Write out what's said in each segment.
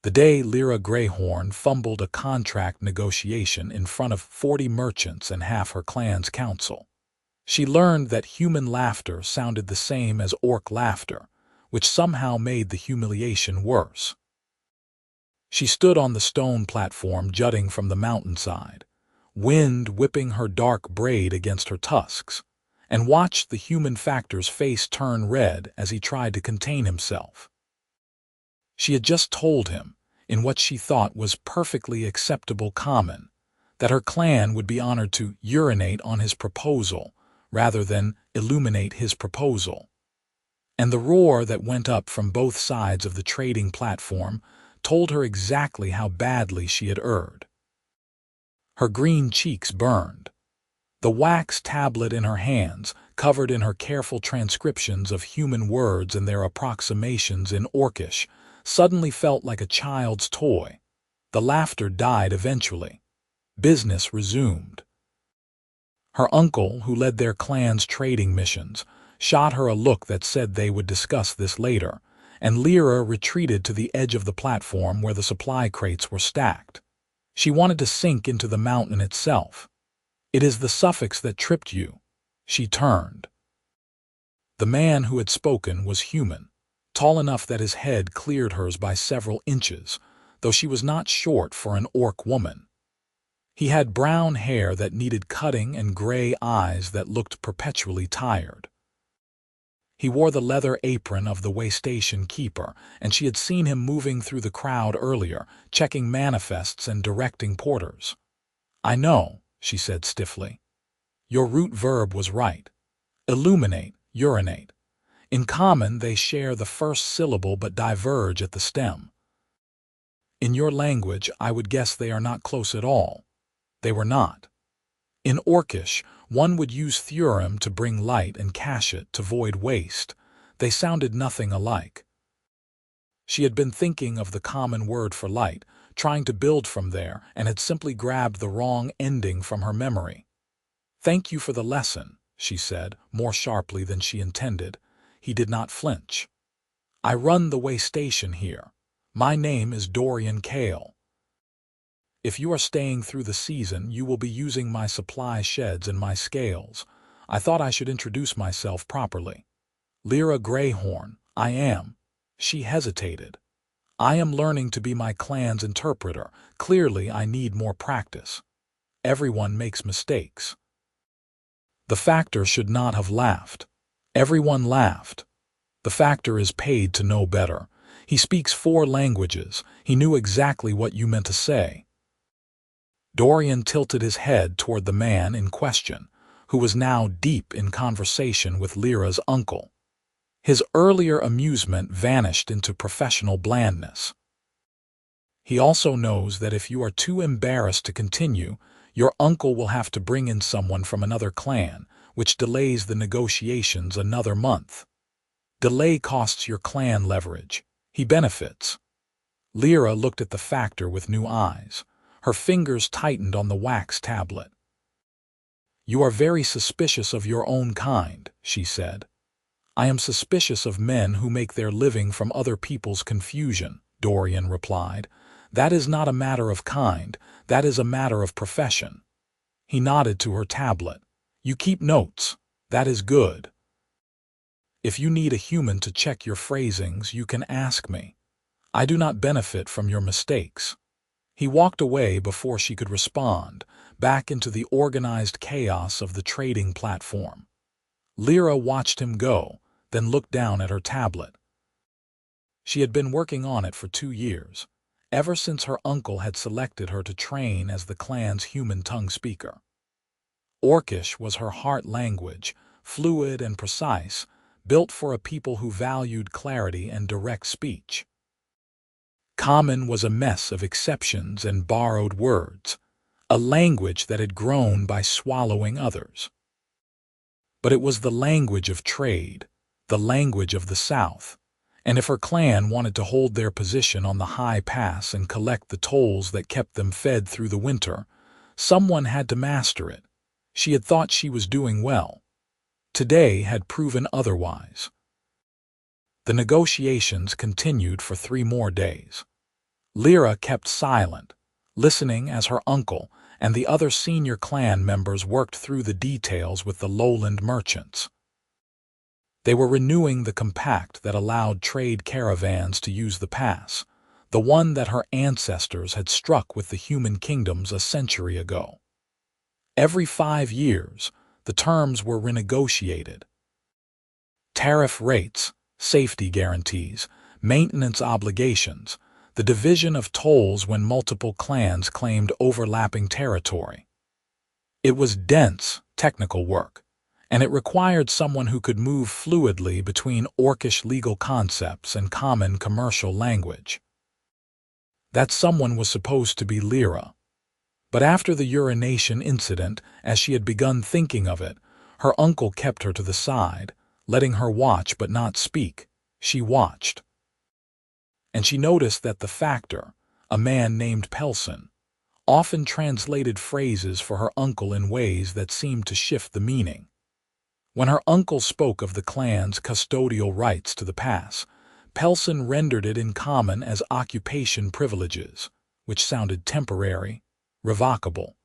The day Lira Grayhorn fumbled a contract negotiation in front of 40 merchants and half her clan's council. She learned that human laughter sounded the same as orc laughter, which somehow made the humiliation worse. She stood on the stone platform jutting from the mountainside, wind whipping her dark braid against her tusks, and watched the human factor's face turn red as he tried to contain himself. She had just told him, in what she thought was perfectly acceptable common, that her clan would be honored to urinate on his proposal rather than illuminate his proposal. And the roar that went up from both sides of the trading platform told her exactly how badly she had erred. Her green cheeks burned. The wax tablet in her hands, covered in her careful transcriptions of human words and their approximations in Orcish, suddenly felt like a child's toy. The laughter died eventually. Business resumed. Her uncle, who led their clan's trading missions, shot her a look that said they would discuss this later, and Lira retreated to the edge of the platform where the supply crates were stacked. She wanted to sink into the mountain itself. "It is the suffix that tripped you." She turned. The man who had spoken was human, tall enough that his head cleared hers by several inches, though she was not short for an orc woman. He had brown hair that needed cutting and gray eyes that looked perpetually tired. He wore the leather apron of the waystation keeper, and she had seen him moving through the crowd earlier, checking manifests and directing porters. "I know," she said stiffly. "Your root verb was right. Illuminate, urinate. In common, they share the first syllable but diverge at the stem. In your language, I would guess they are not close at all." They were not. In Orcish, one would use thurim to bring light and cachet to void waste. They sounded nothing alike. She had been thinking of the common word for light, trying to build from there, and had simply grabbed the wrong ending from her memory. "Thank you for the lesson," she said, more sharply than she intended. He did not flinch. "I run the waystation here. My name is Dorian Kale. If you are staying through the season, you will be using my supply sheds and my scales. I thought I should introduce myself properly. Lira Grayhorn, I am." She hesitated. "I am learning to be my clan's interpreter. Clearly, I need more practice. Everyone makes mistakes." The factor should not have laughed. Everyone laughed. The factor is paid to know better. He speaks 4 languages. He knew exactly what you meant to say. Dorian tilted his head toward the man in question, who was now deep in conversation with Lira's uncle. His earlier amusement vanished into professional blandness. "He also knows that if you are too embarrassed to continue, your uncle will have to bring in someone from another clan, which delays the negotiations another month. Delay costs your clan leverage. He benefits." Lira looked at the factor with new eyes. Her fingers tightened on the wax tablet. "You are very suspicious of your own kind," she said. "I am suspicious of men who make their living from other people's confusion," Dorian replied. "That is not a matter of kind, that is a matter of profession." He nodded to her tablet. "You keep notes. That is good. If you need a human to check your phrasings, you can ask me. I do not benefit from your mistakes." He walked away before she could respond, back into the organized chaos of the trading platform. Lira watched him go, then looked down at her tablet. She had been working on it for 2 years, ever since her uncle had selected her to train as the clan's human tongue speaker. Orcish was her heart language, fluid and precise, built for a people who valued clarity and direct speech. Common was a mess of exceptions and borrowed words, a language that had grown by swallowing others. But it was the language of trade, the language of the South, and if her clan wanted to hold their position on the high pass and collect the tolls that kept them fed through the winter, someone had to master it. She had thought she was doing well. Today had proven otherwise. The negotiations continued for 3 more days. Lira kept silent, listening as her uncle and the other senior clan members worked through the details with the lowland merchants. They were renewing the compact that allowed trade caravans to use the pass, the one that her ancestors had struck with the human kingdoms a century ago. Every 5 years, the terms were renegotiated. Tariff rates, safety guarantees, maintenance obligations, the division of tolls when multiple clans claimed overlapping territory. It was dense, technical work, and it required someone who could move fluidly between orcish legal concepts and common commercial language. That someone was supposed to be Lira. But after the urination incident, as she had begun thinking of it, her uncle kept her to the side, letting her watch but not speak. She watched. And she noticed that the factor, a man named Pelson, often translated phrases for her uncle in ways that seemed to shift the meaning. When her uncle spoke of the clan's custodial rights to the pass, Pelson rendered it in common as occupation privileges, which sounded temporary, revocable.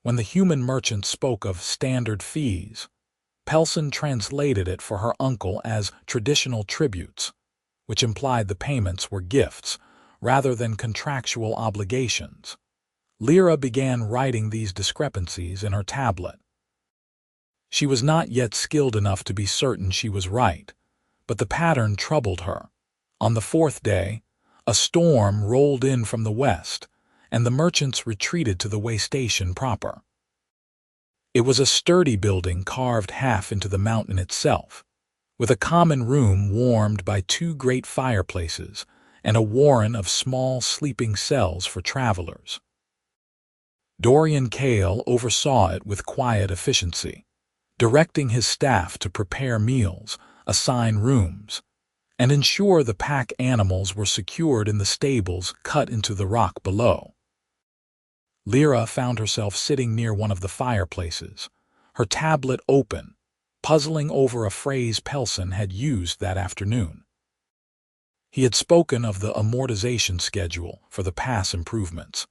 When the human merchant spoke of standard fees, Pelson translated it for her uncle as traditional tributes, which implied the payments were gifts rather than contractual obligations. Lira began writing these discrepancies in her tablet. She was not yet skilled enough to be certain she was right, but the pattern troubled her. On the 4th day, a storm rolled in from the west, and the merchants retreated to the waystation proper. It was a sturdy building carved half into the mountain itself, with a common room warmed by 2 great fireplaces and a warren of small sleeping cells for travelers. Dorian Kale oversaw it with quiet efficiency, directing his staff to prepare meals, assign rooms, and ensure the pack animals were secured in the stables cut into the rock below. Lira found herself sitting near one of the fireplaces, her tablet open, puzzling over a phrase Pelson had used that afternoon. He had spoken of the amortization schedule for the pass improvements,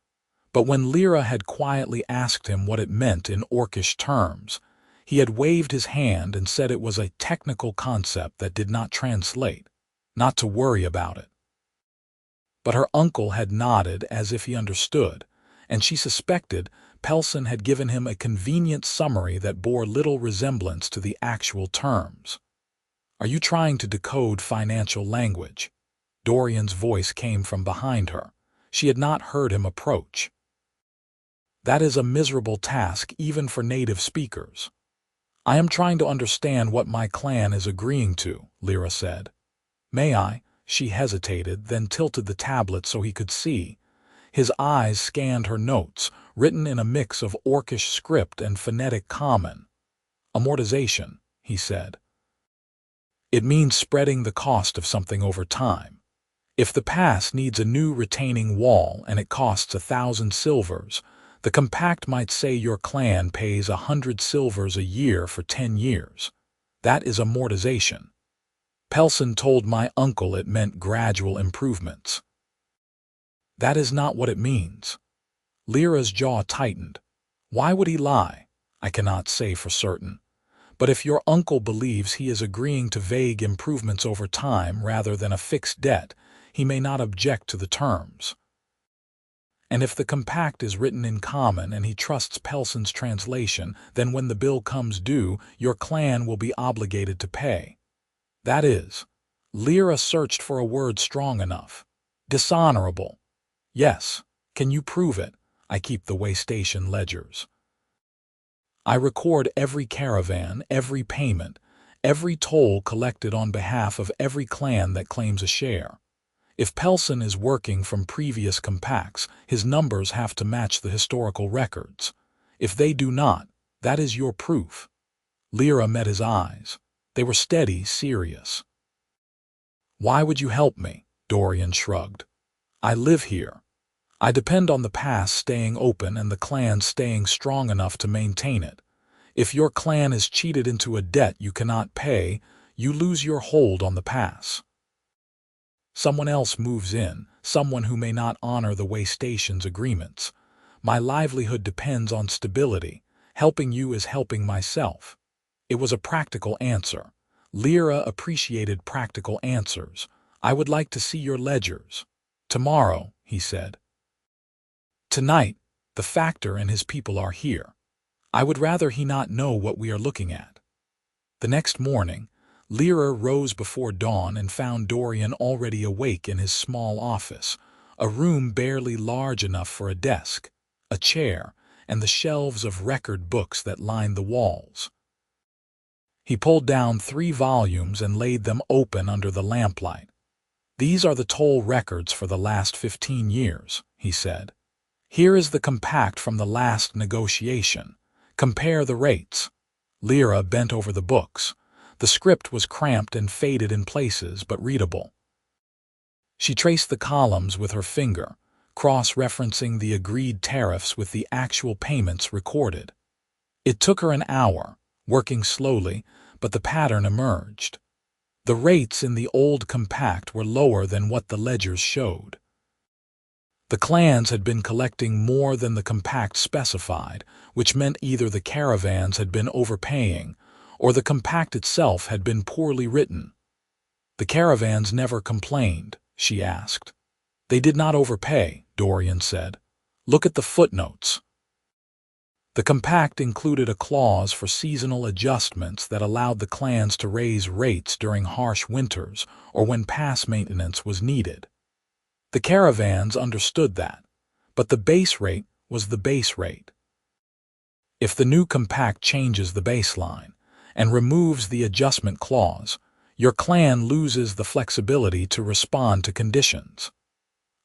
but when Lira had quietly asked him what it meant in orcish terms, he had waved his hand and said it was a technical concept that did not translate, not to worry about it. But her uncle had nodded as if he understood, and she suspected Pelson had given him a convenient summary that bore little resemblance to the actual terms. "Are you trying to decode financial language?" Dorian's voice came from behind her. She had not heard him approach. "That is a miserable task even for native speakers." "I am trying to understand what my clan is agreeing to," Lira said. "May I?" She hesitated, then tilted the tablet so he could see. His eyes scanned her notes, written in a mix of orcish script and phonetic common. "Amortization," he said. "It means spreading the cost of something over time. If the pass needs a new retaining wall and it costs 1,000 silvers, the compact might say your clan pays 100 silvers a year for 10 years. That is amortization." Pelson told my uncle it meant gradual improvements. "That is not what it means." Lira's jaw tightened. Why would he lie? I cannot say for certain. But if your uncle believes he is agreeing to vague improvements over time rather than a fixed debt, he may not object to the terms. And if the compact is written in common and he trusts Pelson's translation, then when the bill comes due, your clan will be obligated to pay. That is, Lira searched for a word strong enough. Dishonorable. Yes. Can you prove it? I keep the waystation ledgers. I record every caravan, every payment, every toll collected on behalf of every clan that claims a share. If Pelson is working from previous compacts, his numbers have to match the historical records. If they do not, that is your proof. Lira met his eyes. They were steady, serious. Why would you help me? Dorian shrugged. I live here. I depend on the pass staying open and the clan staying strong enough to maintain it. If your clan is cheated into a debt you cannot pay, you lose your hold on the pass. Someone else moves in, someone who may not honor the waystation's agreements. My livelihood depends on stability. Helping you is helping myself. It was a practical answer. Lira appreciated practical answers. I would like to see your ledgers. Tomorrow, he said. Tonight, the factor and his people are here. I would rather he not know what we are looking at. The next morning, Lira rose before dawn and found Dorian already awake in his small office, a room barely large enough for a desk, a chair, and the shelves of record books that lined the walls. He pulled down 3 volumes and laid them open under the lamplight. These are the toll records for the last 15 years, he said. Here is the compact from the last negotiation. Compare the rates. Lira bent over the books. The script was cramped and faded in places, but readable. She traced the columns with her finger, cross-referencing the agreed tariffs with the actual payments recorded. It took her an hour, working slowly, but the pattern emerged. The rates in the old compact were lower than what the ledgers showed. The clans had been collecting more than the compact specified, which meant either the caravans had been overpaying or the compact itself had been poorly written. The caravans never complained, she asked. They did not overpay, Dorian said. Look at the footnotes. The compact included a clause for seasonal adjustments that allowed the clans to raise rates during harsh winters or when pass maintenance was needed. The caravans understood that, but the base rate was the base rate. If the new compact changes the baseline and removes the adjustment clause, your clan loses the flexibility to respond to conditions.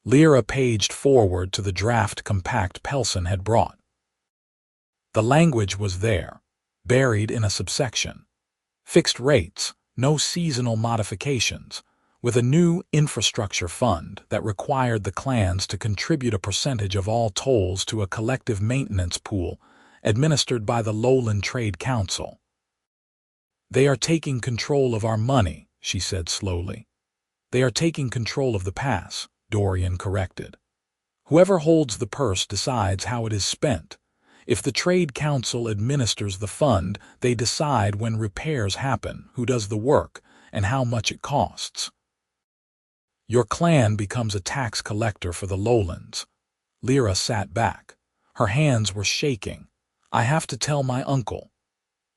Lira paged forward to the draft compact Pelson had brought. The language was there, buried in a subsection. Fixed rates, no seasonal modifications, with a new infrastructure fund that required the clans to contribute a percentage of all tolls to a collective maintenance pool administered by the Lowland Trade Council. They are taking control of our money, she said slowly. They are taking control of the pass, Dorian corrected. Whoever holds the purse decides how it is spent. If the Trade Council administers the fund, they decide when repairs happen, who does the work, and how much it costs. Your clan becomes a tax collector for the lowlands. Lira sat back. Her hands were shaking. I have to tell my uncle.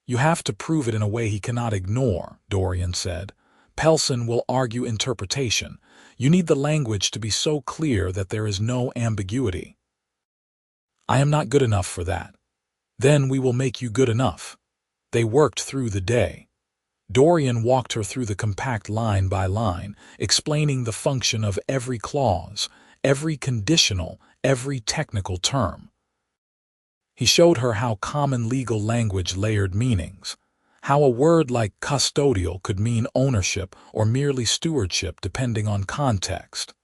You have to prove it in a way he cannot ignore, Dorian said. Pelson will argue interpretation. You need the language to be so clear that there is no ambiguity. I am not good enough for that. Then we will make you good enough. They worked through the day. Dorian walked her through the compact line by line, explaining the function of every clause, every conditional, every technical term. He showed her how common legal language layered meanings, how a word like custodial could mean ownership or merely stewardship depending on context,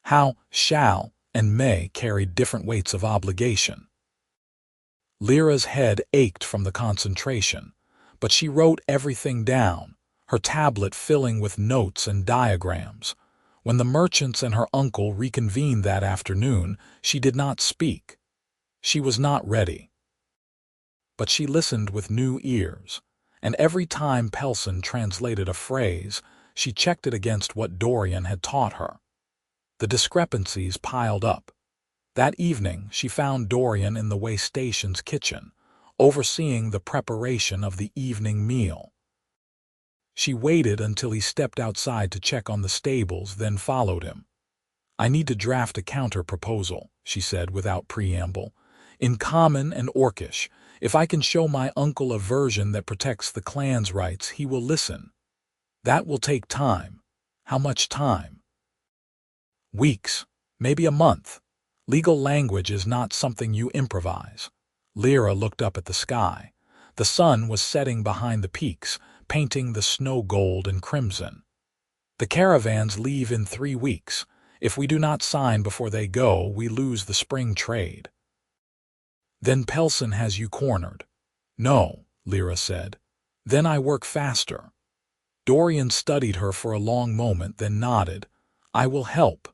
how shall and may carried different weights of obligation. Lira's head ached from the concentration, but she wrote everything down, her tablet filling with notes and diagrams. When the merchants and her uncle reconvened that afternoon, she did not speak. She was not ready. But she listened with new ears, and every time Pelson translated a phrase, she checked it against what Dorian had taught her. The discrepancies piled up. That evening, she found Dorian in the waystation's kitchen, overseeing the preparation of the evening meal. She waited until he stepped outside to check on the stables, then followed him. I need to draft a counter-proposal, she said without preamble. In Common and Orcish, if I can show my uncle a version that protects the clan's rights, he will listen. That will take time. How much time? Weeks, maybe a month. Legal language is not something you improvise. Lira looked up at the sky. The sun was setting behind the peaks, painting the snow gold and crimson. The caravans leave in 3 weeks. If we do not sign before they go, we lose the spring trade. Then Pelson has you cornered. No, Lira said. Then I work faster. Dorian studied her for a long moment, then nodded. I will help.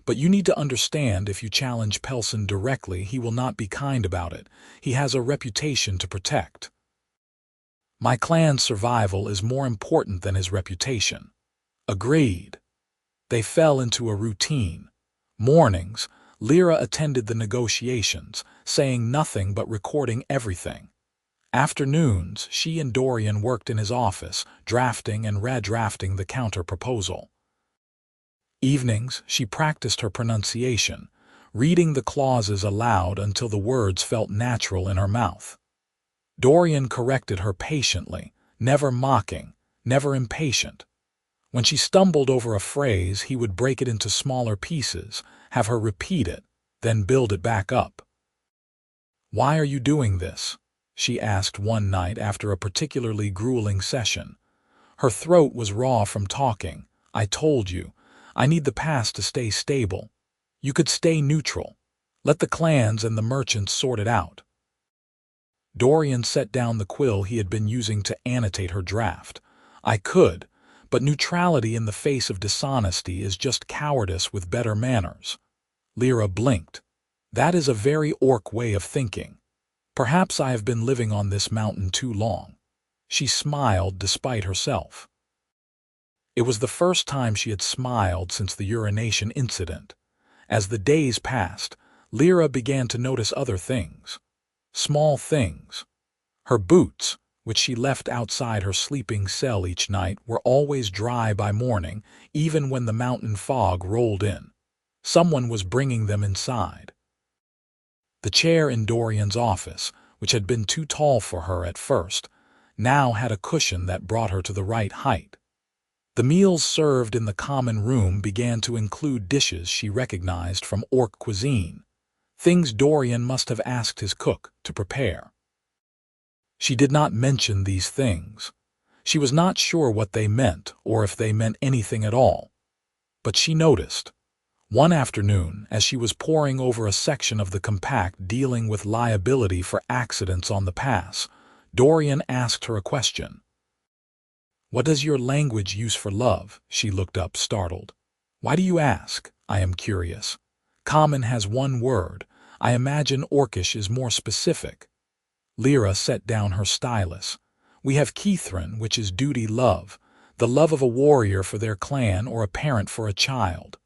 But you need to understand, if you challenge Pelson directly, he will not be kind about it. He has a reputation to protect. My clan's survival is more important than his reputation. Agreed. They fell into a routine. Mornings, Lira attended the negotiations, saying nothing but recording everything. Afternoons, she and Dorian worked in his office, drafting and redrafting the counter-proposal. Evenings, she practiced her pronunciation, reading the clauses aloud until the words felt natural in her mouth. Dorian corrected her patiently, never mocking, never impatient. When she stumbled over a phrase, he would break it into smaller pieces, have her repeat it, then build it back up. "Why are you doing this?" she asked one night after a particularly grueling session. Her throat was raw from talking. "I told you. I need the past to stay stable. You could stay neutral. Let the clans and the merchants sort it out." Dorian set down the quill he had been using to annotate her draft. "I could, but neutrality in the face of dishonesty is just cowardice with better manners." Lira blinked. "That is a very orc way of thinking. Perhaps I have been living on this mountain too long." She smiled despite herself. It was the first time she had smiled since the urination incident. As the days passed, Lira began to notice other things. Small things. Her boots, which she left outside her sleeping cell each night, were always dry by morning, even when the mountain fog rolled in. Someone was bringing them inside. The chair in Dorian's office, which had been too tall for her at first, now had a cushion that brought her to the right height. The meals served in the common room began to include dishes she recognized from orc cuisine, things Dorian must have asked his cook to prepare. She did not mention these things. She was not sure what they meant or if they meant anything at all. But she noticed. One afternoon, as she was poring over a section of the compact dealing with liability for accidents on the pass, Dorian asked her a question. "What does your language use for love?" She looked up, startled. "Why do you ask? I am curious. Common has one word. I imagine Orcish is more specific." Lira set down her stylus. "We have Kithrin, which is duty love, the love of a warrior for their clan or a parent for a child.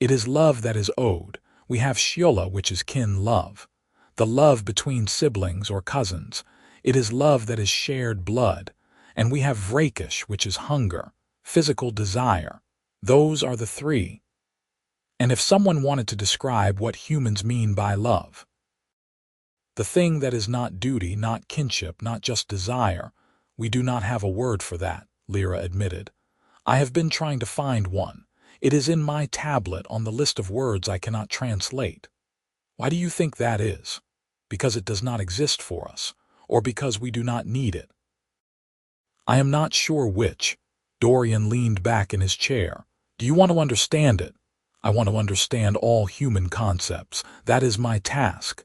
It is love that is owed. We have Shiola, which is kin love, the love between siblings or cousins. It is love that is shared blood. And we have Vrakish, which is hunger, physical desire. Those are the three. And if someone wanted to describe what humans mean by love, the thing that is not duty, not kinship, not just desire, we do not have a word for that," Lira admitted. "I have been trying to find one. It is in my tablet on the list of words I cannot translate." "Why do you think that is? Because it does not exist for us, or because we do not need it?" "I am not sure which." Dorian leaned back in his chair. "Do you want to understand it?" "I want to understand all human concepts. That is my task."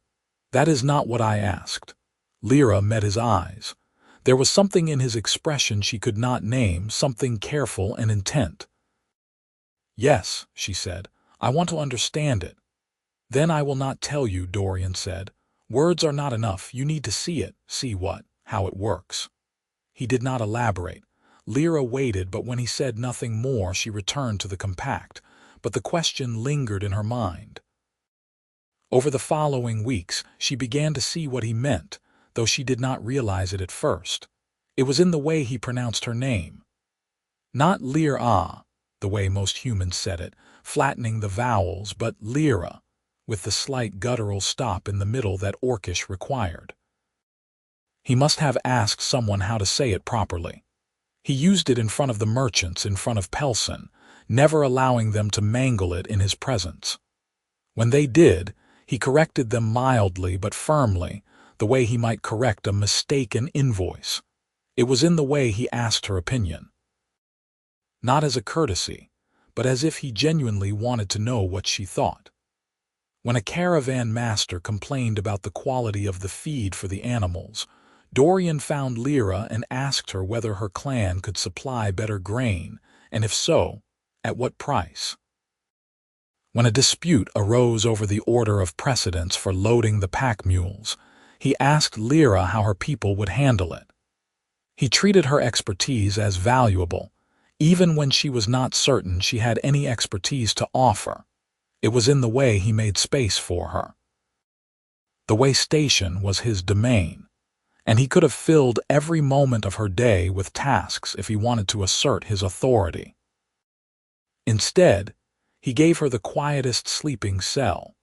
"That is not what I asked." Lira met his eyes. There was something in his expression she could not name, something careful and intent. "Yes," she said, "I want to understand it." "Then I will not tell you," Dorian said. "Words are not enough. You need to see it." "See what?" "How it works." He did not elaborate. Lira waited, but when he said nothing more, she returned to the compact. But the question lingered in her mind. Over the following weeks, she began to see what he meant, though she did not realize it at first. It was in the way he pronounced her name. Not Lira, the way most humans said it, flattening the vowels, but Lira, with the slight guttural stop in the middle that Orcish required. He must have asked someone how to say it properly. He used it in front of the merchants, in front of Pelson, never allowing them to mangle it in his presence. When they did, he corrected them mildly but firmly, the way he might correct a mistaken invoice. It was in the way he asked her opinion. Not as a courtesy, but as if he genuinely wanted to know what she thought. When a caravan master complained about the quality of the feed for the animals, Dorian found Lira and asked her whether her clan could supply better grain, and if so, at what price. When a dispute arose over the order of precedence for loading the pack mules, he asked Lira how her people would handle it. He treated her expertise as valuable, even when she was not certain she had any expertise to offer. It was in the way he made space for her. The waystation was his domain, and he could have filled every moment of her day with tasks if he wanted to assert his authority. Instead, he gave her the quietest sleeping cell,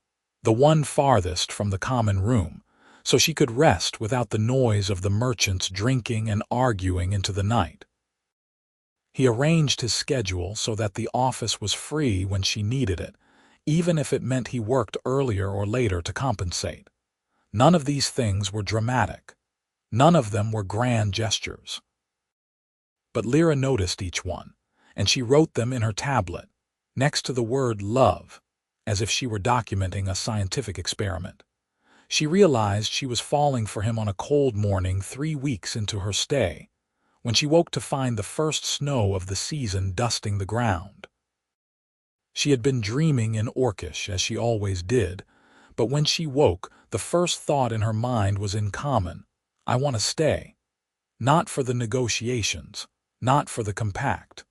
the one farthest from the common room, so she could rest without the noise of the merchants drinking and arguing into the night. He arranged his schedule so that the office was free when she needed it, even if it meant he worked earlier or later to compensate. None of these things were dramatic. None of them were grand gestures. But Lira noticed each one, and she wrote them in her tablet, next to the word love, as if she were documenting a scientific experiment. She realized she was falling for him on a cold morning 3 weeks into her stay, when she woke to find the first snow of the season dusting the ground. She had been dreaming in Orcish, as she always did, but when she woke, the first thought in her mind was in common: I want to stay. Not for the negotiations, not for the compact.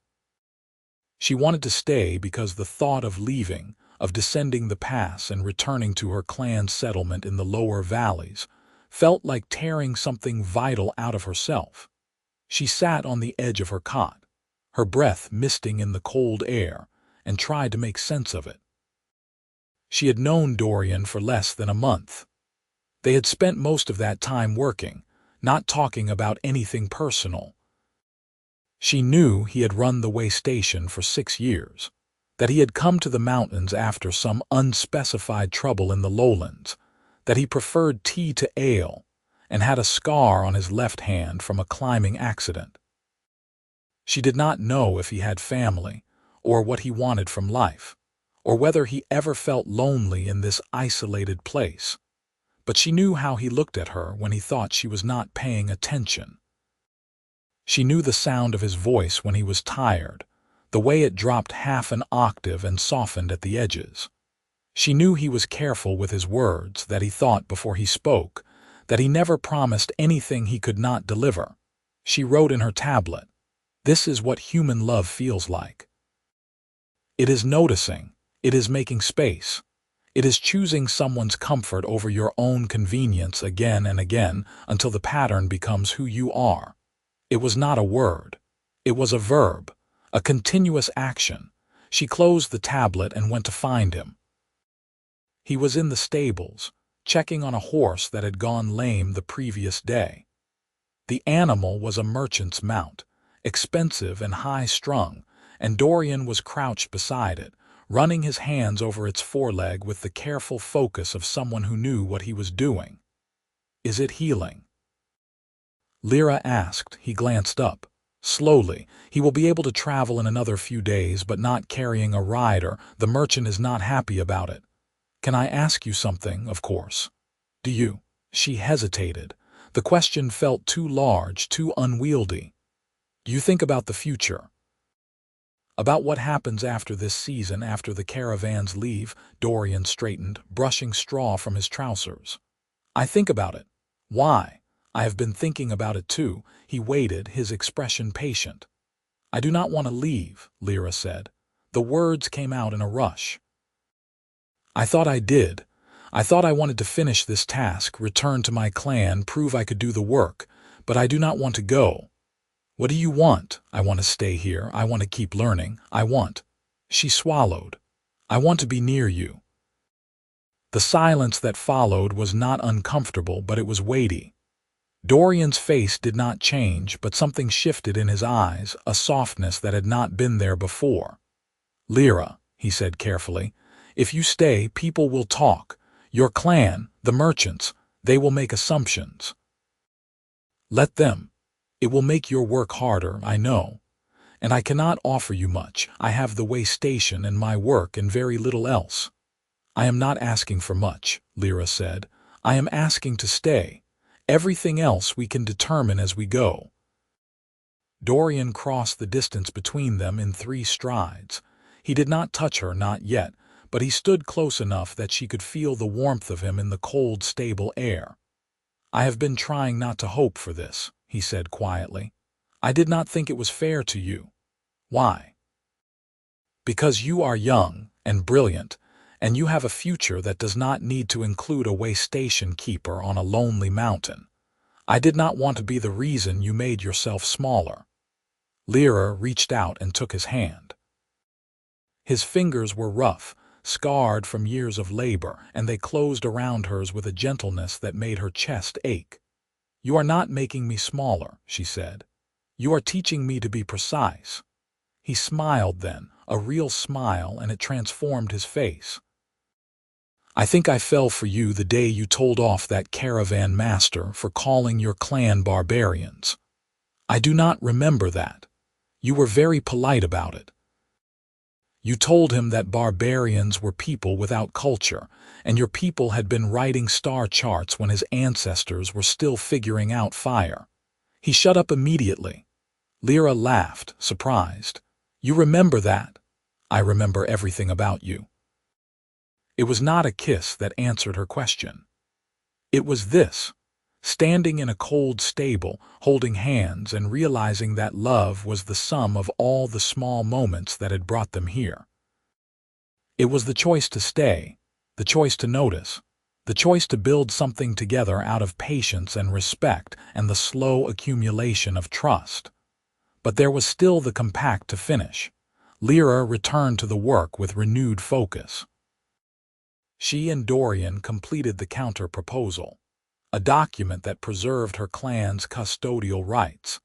She wanted to stay because the thought of leaving, of descending the pass and returning to her clan's settlement in the lower valleys, felt like tearing something vital out of herself. She sat on the edge of her cot, her breath misting in the cold air, and tried to make sense of it. She had known Dorian for less than a month. They had spent most of that time working, not talking about anything personal. She knew he had run the waystation for 6 years, that he had come to the mountains after some unspecified trouble in the lowlands, that he preferred tea to ale, and had a scar on his left hand from a climbing accident. She did not know if he had family, or what he wanted from life, or whether he ever felt lonely in this isolated place, but she knew how he looked at her when he thought she was not paying attention. She knew the sound of his voice when he was tired, the way it dropped half an octave and softened at the edges. She knew he was careful with his words, that he thought before he spoke, that he never promised anything he could not deliver. She wrote in her tablet, "This is what human love feels like. It is noticing, it is making space. It is choosing someone's comfort over your own convenience again and again until the pattern becomes who you are." It was not a word. It was a verb, a continuous action. She closed the tablet and went to find him. He was in the stables, checking on a horse that had gone lame the previous day. The animal was a merchant's mount, expensive and high-strung, and Dorian was crouched beside it, running his hands over its foreleg with the careful focus of someone who knew what he was doing. "Is it healing?" Lira asked. He glanced up. "Slowly. He will be able to travel in another few days, but not carrying a rider. The merchant is not happy about it. Can I ask you something, of course?" "Do you?" She hesitated. The question felt too large, too unwieldy. "Do you think about the future? About what happens after this season, after the caravans leave?" Dorian straightened, brushing straw from his trousers. "I think about it." "Why?" "I have been thinking about it too." He waited, his expression patient. "I do not want to leave," Lira said. The words came out in a rush. "I thought I did. I thought I wanted to finish this task, return to my clan, prove I could do the work, but I do not want to go." "What do you want?" "I want to stay here. I want to keep learning. I want—" She swallowed. "I want to be near you." The silence that followed was not uncomfortable, but it was weighty. Dorian's face did not change, but something shifted in his eyes, a softness that had not been there before. "Lira," he said carefully, "if you stay, people will talk. Your clan, the merchants, they will make assumptions. Let them. It will make your work harder, I know. And I cannot offer you much. I have the waystation and my work and very little else." "I am not asking for much," Lira said. "I am asking to stay. Everything else we can determine as we go." Dorian crossed the distance between them in 3 strides. He did not touch her, not yet, but he stood close enough that she could feel the warmth of him in the cold, stable air. "I have been trying not to hope for this," he said quietly. "I did not think it was fair to you." "Why?" "Because you are young and brilliant, and you have a future that does not need to include a waystation keeper on a lonely mountain. I did not want to be the reason you made yourself smaller." Lira reached out and took his hand. His fingers were rough, scarred from years of labor, and they closed around hers with a gentleness that made her chest ache. "You are not making me smaller," she said. "You are teaching me to be precise." He smiled then, a real smile, and it transformed his face. "I think I fell for you the day you told off that caravan master for calling your clan barbarians. I do not remember that. You were very polite about it. You told him that barbarians were people without culture, and your people had been writing star charts when his ancestors were still figuring out fire." He shut up immediately. Lira laughed, surprised. "You remember that?" "I remember everything about you." It was not a kiss that answered her question. It was this: standing in a cold stable, holding hands and realizing that love was the sum of all the small moments that had brought them here. It was the choice to stay, the choice to notice, the choice to build something together out of patience and respect and the slow accumulation of trust. But there was still the compact to finish. Lira returned to the work with renewed focus. She and Dorian completed the counter-proposal, a document that preserved her clan's custodial rights,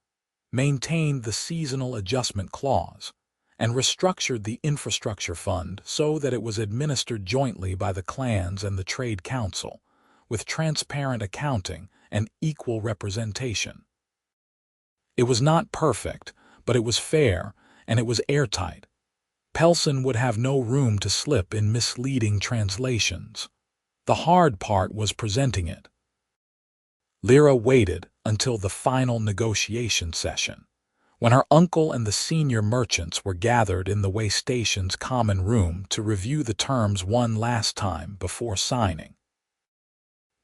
maintained the seasonal adjustment clause, and restructured the infrastructure fund so that it was administered jointly by the clans and the Trade Council, with transparent accounting and equal representation. It was not perfect, but it was fair, and it was airtight. Pelson would have no room to slip in misleading translations. The hard part was presenting it. Lira waited until the final negotiation session, when her uncle and the senior merchants were gathered in the waystation's common room to review the terms one last time before signing.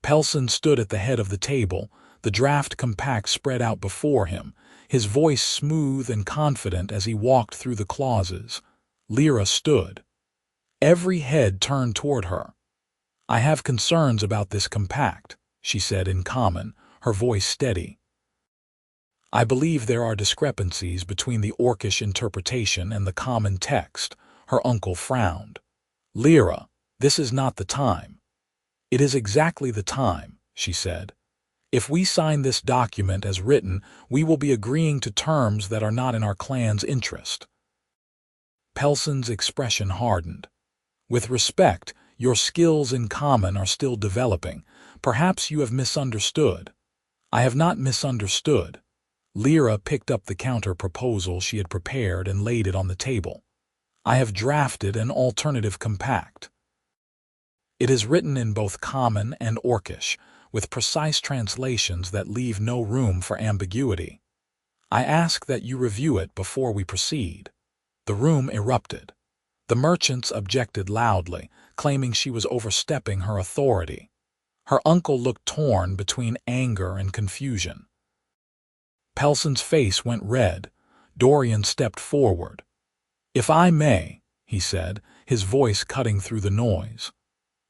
Pelson stood at the head of the table, the draft compact spread out before him, his voice smooth and confident as he walked through the clauses. Lira stood. Every head turned toward her. "I have concerns about this compact," she said in common, her voice steady. "I believe there are discrepancies between the Orcish interpretation and the common text." Her uncle frowned. "Lira, this is not the time." "It is exactly the time," she said. "If we sign this document as written, we will be agreeing to terms that are not in our clan's interest." Pelson's expression hardened. "With respect, your skills in common are still developing. Perhaps you have misunderstood." "I have not misunderstood." Lira picked up the counter-proposal she had prepared and laid it on the table. "I have drafted an alternative compact. It is written in both common and Orcish, with precise translations that leave no room for ambiguity. I ask that you review it before we proceed." The room erupted. The merchants objected loudly, claiming she was overstepping her authority. Her uncle looked torn between anger and confusion. Pelson's face went red. Dorian stepped forward. "If I may," he said, his voice cutting through the noise.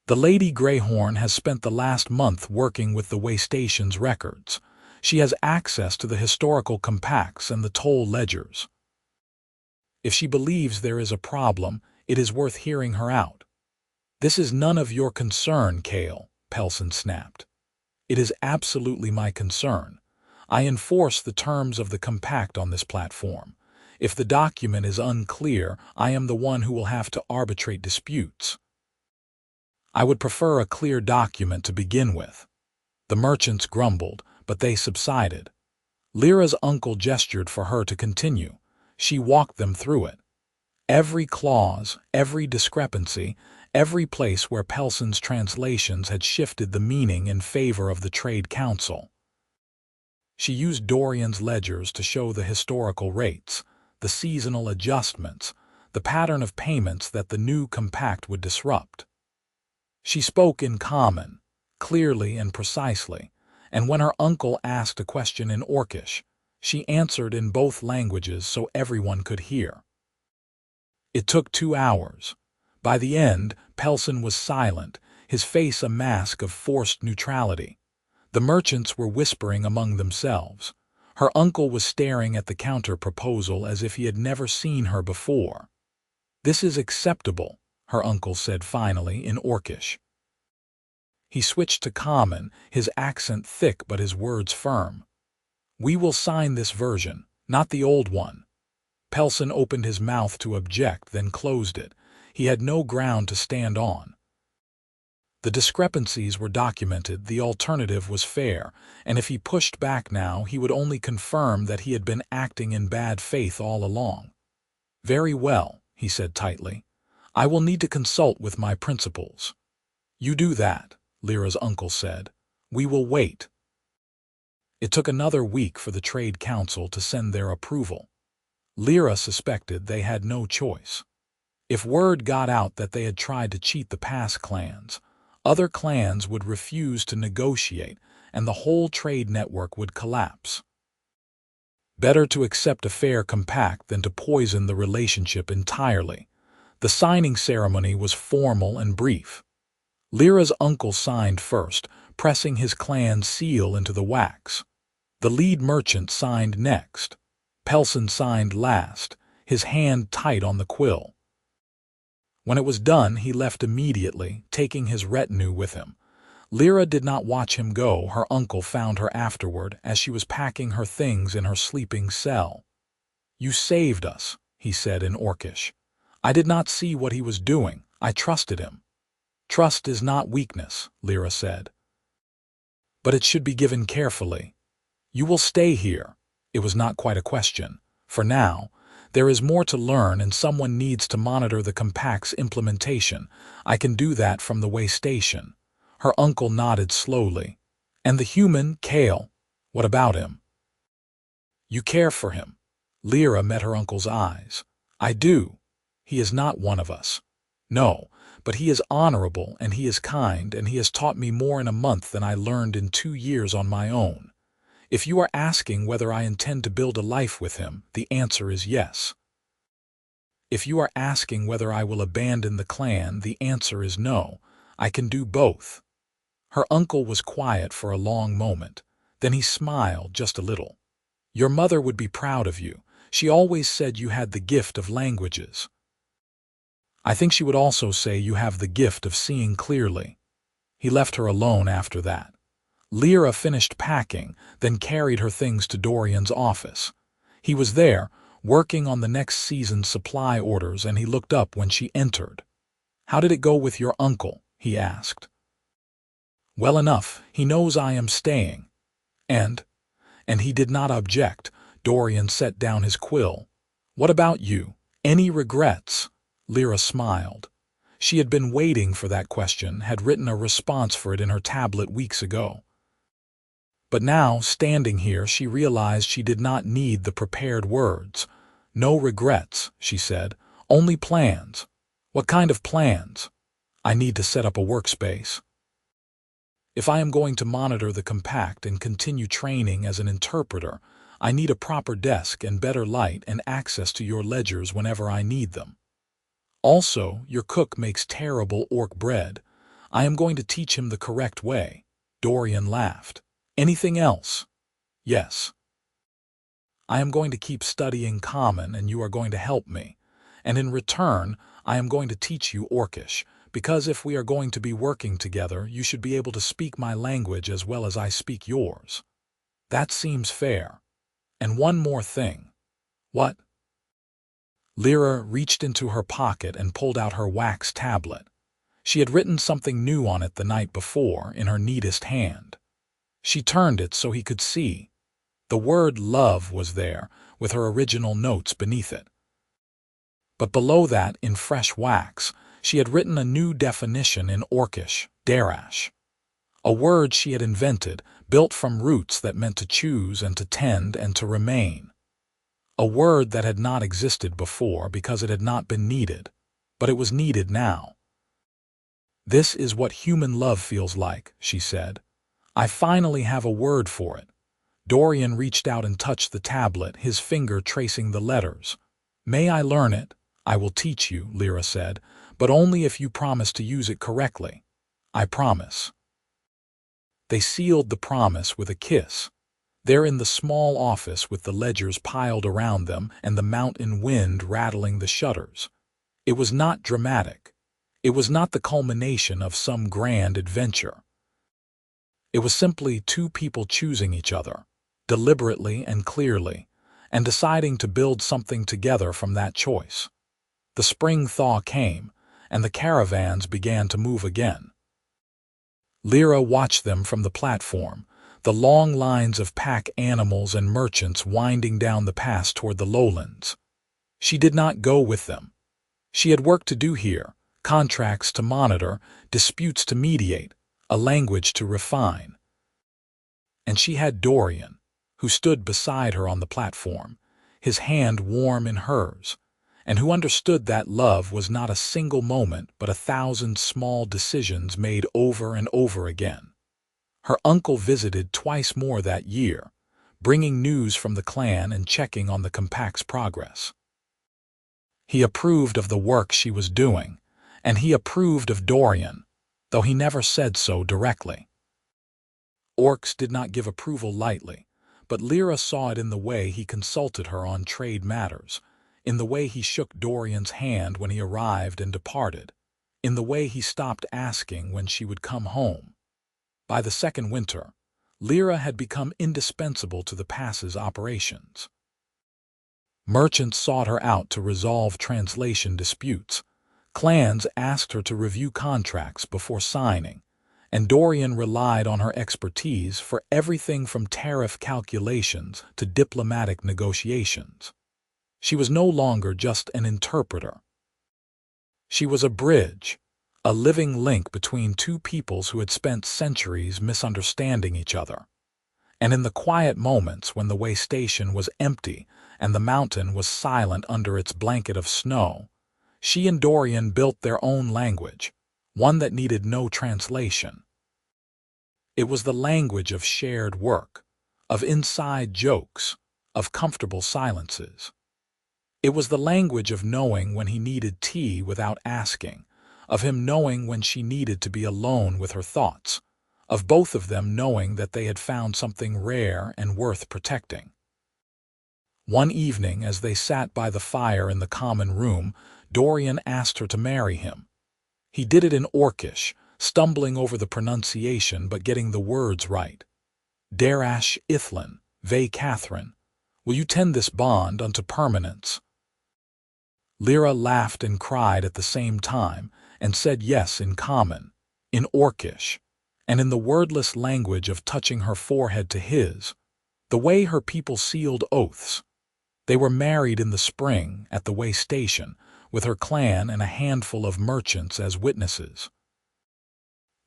"The Lady Grayhorn has spent the last month working with the Waystation's records. She has access to the historical compacts and the toll ledgers. If she believes there is a problem, it is worth hearing her out." "This is none of your concern, Kale," Pelson snapped. "It is absolutely my concern. I enforce the terms of the compact on this platform. If the document is unclear, I am the one who will have to arbitrate disputes. I would prefer a clear document to begin with." The merchants grumbled, but they subsided. Lira's uncle gestured for her to continue. She walked them through it. Every clause, every discrepancy, every place where Pelson's translations had shifted the meaning in favor of the Trade Council. She used Dorian's ledgers to show the historical rates, the seasonal adjustments, the pattern of payments that the new compact would disrupt. She spoke in common, clearly and precisely, and when her uncle asked a question in Orcish, she answered in both languages so everyone could hear. It took 2 hours. By the end, Pelson was silent, his face a mask of forced neutrality. The merchants were whispering among themselves. Her uncle was staring at the counter-proposal as if he had never seen her before. "This is acceptable," her uncle said finally in Orcish. He switched to common, his accent thick but his words firm. "We will sign this version, not the old one." Pelson opened his mouth to object, then closed it. He had no ground to stand on. The discrepancies were documented, the alternative was fair, and if he pushed back now, he would only confirm that he had been acting in bad faith all along. "Very well," he said tightly. "I will need to consult with my principals." "You do that," Lira's uncle said. "We will wait." It took another week for the Trade Council to send their approval. Lira suspected they had no choice. If word got out that they had tried to cheat the Pass clans, other clans would refuse to negotiate and the whole trade network would collapse. Better to accept a fair compact than to poison the relationship entirely. The signing ceremony was formal and brief. Lira's uncle signed first, pressing his clan's seal into the wax. The lead merchant signed next. Pelson signed last, his hand tight on the quill. When it was done, he left immediately, taking his retinue with him. Lira did not watch him go. Her uncle found her afterward as she was packing her things in her sleeping cell. "You saved us," he said in Orcish. "I did not see what he was doing. I trusted him." "Trust is not weakness," Lira said. "But it should be given carefully. You will stay here." It was not quite a question. For now, there is more to learn and someone needs to monitor the compact's implementation. I can do that from the waystation. Her uncle nodded slowly. "And the human, Kale, what about him?" "You care for him." Lira met her uncle's eyes. "I do. He is not one of us." "No, but he is honorable and he is kind and he has taught me more in a month than I learned in 2 years on my own. If you are asking whether I intend to build a life with him, the answer is yes. If you are asking whether I will abandon the clan, the answer is no. I can do both." Her uncle was quiet for a long moment. Then he smiled just a little. "Your mother would be proud of you. She always said you had the gift of languages. I think she would also say you have the gift of seeing clearly." He left her alone after that. Lira finished packing, then carried her things to Dorian's office. He was there, working on the next season's supply orders, and he looked up when she entered. "How did it go with your uncle?" he asked. "Well enough. He knows I am staying." And he did not object. Dorian set down his quill. "What about you? Any regrets?" Lira smiled. She had been waiting for that question, had written a response for it in her tablet weeks ago. But now, standing here, she realized she did not need the prepared words. "No regrets," she said. "Only plans." "What kind of plans?" "I need to set up a workspace. If I am going to monitor the compact and continue training as an interpreter, I need a proper desk and better light and access to your ledgers whenever I need them. Also, your cook makes terrible orc bread. I am going to teach him the correct way." Dorian laughed. "Anything else?" "Yes. I am going to keep studying common and you are going to help me. And in return, I am going to teach you Orcish, because if we are going to be working together, you should be able to speak my language as well as I speak yours. That seems fair. And one more thing." "What?" Lira reached into her pocket and pulled out her wax tablet. She had written something new on it the night before in her neatest hand. She turned it so he could see. The word love was there, with her original notes beneath it. But below that, in fresh wax, she had written a new definition in Orcish, darash. A word she had invented, built from roots that meant to choose and to tend and to remain. a word that had not existed before because it had not been needed, but it was needed now. "This is what human love feels like," she said. "I finally have a word for it." Dorian reached out and touched the tablet, his finger tracing the letters. "May I learn it?" "I will teach you," Lira said, "but only if you promise to use it correctly." "I promise." They sealed the promise with a kiss. There in the small office with the ledgers piled around them and the mountain wind rattling the shutters. It was not dramatic. It was not the culmination of some grand adventure. It was simply two people choosing each other, deliberately and clearly, and deciding to build something together from that choice. The spring thaw came, and the caravans began to move again. Lira watched them from the platform, the long lines of pack animals and merchants winding down the pass toward the lowlands. She did not go with them. She had work to do here, contracts to monitor, disputes to mediate, a language to refine. And she had Dorian, who stood beside her on the platform, his hand warm in hers, and who understood that love was not a single moment but 1,000 small decisions made over and over again. Her uncle visited twice more that year, bringing news from the clan and checking on the compact's progress. He approved of the work she was doing, and he approved of Dorian, though he never said so directly. Orcs did not give approval lightly, but Lira saw it in the way he consulted her on trade matters, in the way he shook Dorian's hand when he arrived and departed, in the way he stopped asking when she would come home. By the second winter, Lira had become indispensable to the pass's operations. Merchants sought her out to resolve translation disputes. Clans asked her to review contracts before signing, and Dorian relied on her expertise for everything from tariff calculations to diplomatic negotiations. She was no longer just an interpreter. She was a bridge, a living link between two peoples who had spent centuries misunderstanding each other. And in the quiet moments when the waystation was empty and the mountain was silent under its blanket of snow, she and Dorian built their own language, one that needed no translation. It was the language of shared work, of inside jokes, of comfortable silences. It was the language of knowing when he needed tea without asking, of him knowing when she needed to be alone with her thoughts, of both of them knowing that they had found something rare and worth protecting. One evening, as they sat by the fire in the common room, Dorian asked her to marry him. He did it in Orcish, stumbling over the pronunciation but getting the words right. "Darash Ithlin, Ve Catherine, will you tend this bond unto permanence?" Lira laughed and cried at the same time, and said yes in common, in Orcish, and in the wordless language of touching her forehead to his, the way her people sealed oaths. They were married in the spring at the waystation, with her clan and a handful of merchants as witnesses.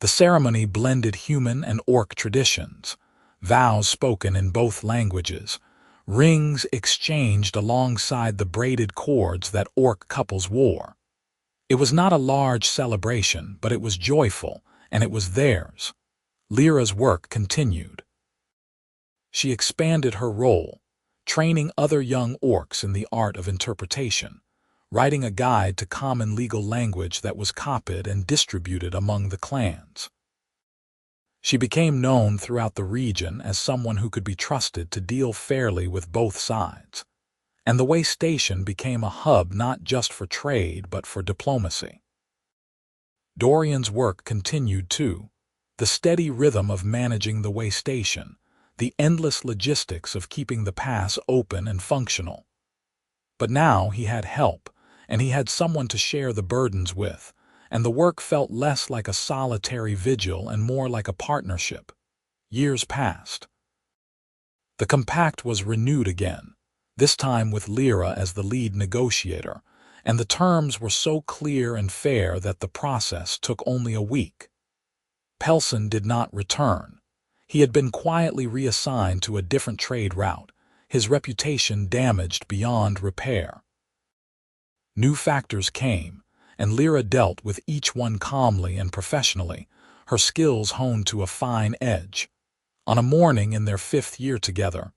The ceremony blended human and orc traditions, vows spoken in both languages, rings exchanged alongside the braided cords that orc couples wore. It was not a large celebration, but it was joyful, and it was theirs. Lira's work continued. She expanded her role, training other young orcs in the art of interpretation, writing a guide to common legal language that was copied and distributed among the clans. She became known throughout the region as someone who could be trusted to deal fairly with both sides, and the waystation became a hub not just for trade but for diplomacy. Dorian's work continued too, the steady rhythm of managing the waystation, the endless logistics of keeping the pass open and functional. But now he had help, and he had someone to share the burdens with, and the work felt less like a solitary vigil and more like a partnership. Years passed. The compact was renewed again, this time with Lira as the lead negotiator, and the terms were so clear and fair that the process took only a week. Pelson did not return. He had been quietly reassigned to a different trade route, his reputation damaged beyond repair. New factors came, and Lira dealt with each one calmly and professionally, her skills honed to a fine edge. On a morning in their 5th year together,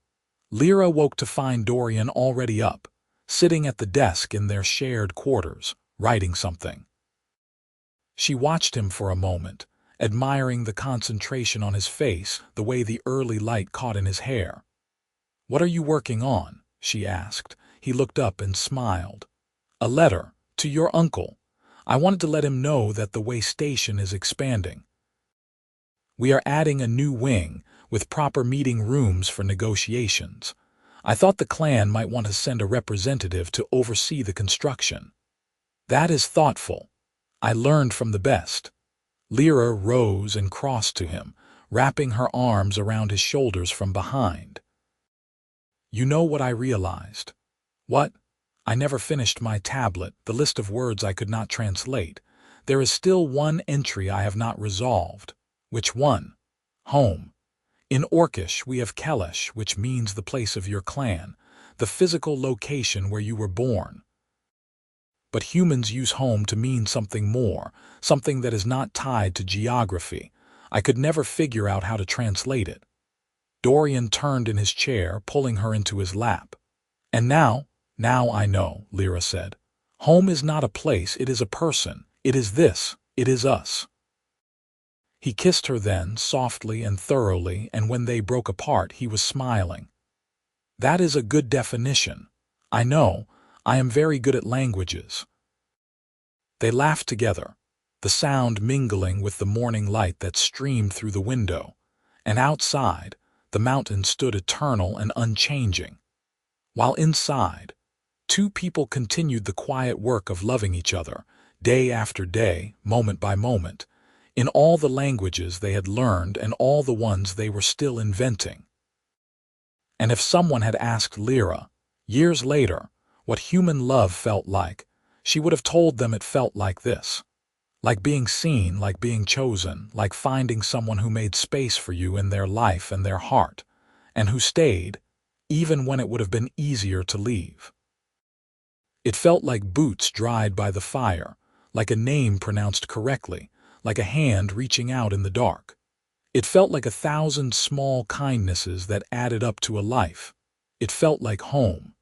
Lira woke to find Dorian already up, sitting at the desk in their shared quarters, writing something. She watched him for a moment, admiring the concentration on his face, the way the early light caught in his hair. "What are you working on?" she asked. He looked up and smiled. "A letter, to your uncle. I wanted to let him know that the waystation is expanding. We are adding a new wing, with proper meeting rooms for negotiations. I thought the clan might want to send a representative to oversee the construction." "That is thoughtful. I learned from the best." Lira rose and crossed to him, wrapping her arms around his shoulders from behind. "You know what I realized?" "What?" "I never finished my tablet, the list of words I could not translate. There is still one entry I have not resolved." "Which one?" "Home. In Orcish we have Kelesh, which means the place of your clan, the physical location where you were born. But humans use home to mean something more, something that is not tied to geography. I could never figure out how to translate it." Dorian turned in his chair, pulling her into his lap. "And now I know," Lira said. "Home is not a place, it is a person. It is this, it is us." He kissed her then, softly and thoroughly, and when they broke apart, he was smiling. "That is a good definition. I know, I am very good at languages." They laughed together, the sound mingling with the morning light that streamed through the window, and outside, the mountain stood eternal and unchanging. While inside, two people continued the quiet work of loving each other, day after day, moment by moment, in all the languages they had learned and all the ones they were still inventing. And if someone had asked Lira, years later, what human love felt like, she would have told them it felt like this. Like being seen, like being chosen, like finding someone who made space for you in their life and their heart, and who stayed, even when it would have been easier to leave. It felt like boots dried by the fire, like a name pronounced correctly, like a hand reaching out in the dark. It felt like 1,000 small kindnesses that added up to a life. It felt like home.